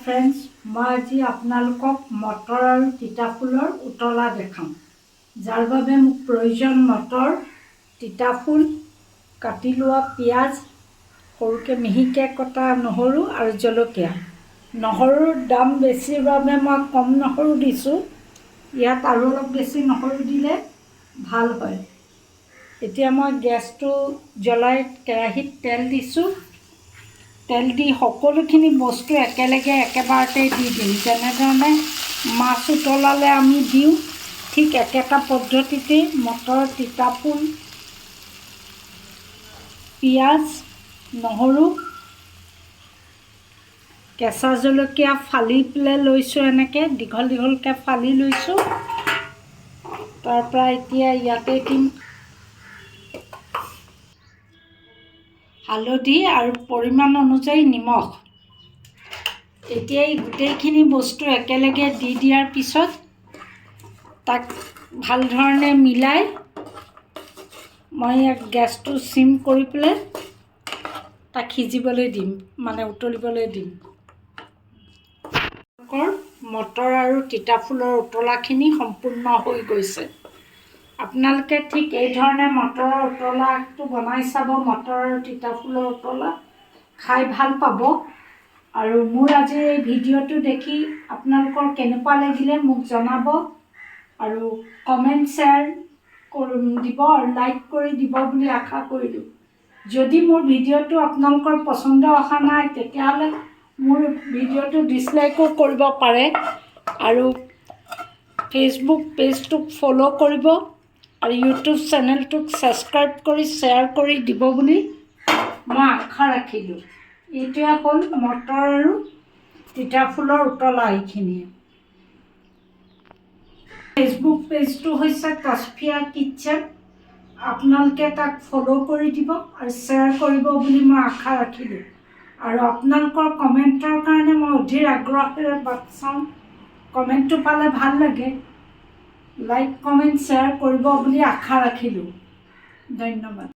Friends, মই আজি আপোনালোকক মটৰ আৰু তিতাফুলৰ উতলা দেখাম। যাৰ বাবে মোক প্ৰয়োজন মটৰ, তিতাফুল, কাটি লোৱা পিঁয়াজ, সৰুকৈ মিহিকৈ কটা নহৰু আৰু জলকীয়া। নহৰুৰ দাম বেছিৰ বাবে মই কম নহৰু দিছোঁ। ইয়াত আৰু অলপ বেছি নহৰু দিলে ভাল হয়। এতিয়া মই গেছটো জ্বলাই কেৰাহীত তেল দিছোঁ। তেল দি সকলোখিনি বস্তু একেলগে একেবাৰতে দি দিম। যেনেধৰণে মাছ উতলালে আমি দিওঁ, ঠিক একেটা পদ্ধতিতেই মটৰ, তিতাফুল, পিঁয়াজ, নহৰু, কেঁচা জলকীয়া ফালি পেলাই লৈছোঁ। এনেকৈ দীঘল দীঘলকৈ ফালি লৈছোঁ। তাৰপৰা এতিয়া ইয়াতে দিম হালধি আৰু পৰিমাণ অনুযায়ী নিমখ। এতিয়া এই গোটেইখিনি বস্তু একেলগে দি দিয়াৰ পিছত তাক ভাল ধৰণে মিলাই মই ইয়াক গেছটো চিম কৰি পেলাই তাক সিজিবলৈ দিম, মানে উতলিবলৈ দিম। মটৰ আৰু তিতাফুলৰ উতলাখিনি সম্পূৰ্ণ হৈ গৈছে। আপোনালোকে ঠিক এই ধৰণে মটৰৰ উতলাটো বনাই চাব। মটৰ আৰু তিতাফুলৰ উতলা খাই ভাল পাব। আৰু মোৰ আজি এই ভিডিঅ'টো দেখি আপোনালোকৰ কেনেকুৱা লাগিলে মোক জনাব, আৰু কমেণ্ট শ্বেয়াৰ দিব আৰু লাইক কৰি দিব বুলি আশা কৰিলোঁ। যদি মোৰ ভিডিঅ'টো আপোনালোকৰ পচন্দ অহা নাই, তেতিয়াহ'লে মোৰ ভিডিঅ'টো ডিছলাইকো কৰিব পাৰে। আৰু ফেচবুক পেজটোক ফ'ল' কৰিব আৰু ইউটিউব চেনেলটোক ছাবস্ক্ৰাইব কৰি শ্বেয়াৰ কৰি দিব বুলি মই আশা ৰাখিলোঁ। এইটোৱে হ'ল মটৰ আৰু তিতাফুলৰ উতলা। এইখিনিয়ে ফেচবুক পেজটো হৈছে তছফিয়া কিটচেন। আপোনালোকে তাক ফ'ল' কৰি দিব আৰু শ্বেয়াৰ কৰিব বুলি মই আশা ৰাখিলোঁ। আৰু আপোনালোকৰ কমেণ্টৰ কাৰণে মই অধীৰ আগ্ৰহেৰে বাট চাওঁ। কমেণ্টটো পালে ভাল লাগে। লাইক, কমেণ্ট, শ্বেয়াৰ কৰিব বুলি আশা ৰাখিলোঁ। ধন্যবাদ।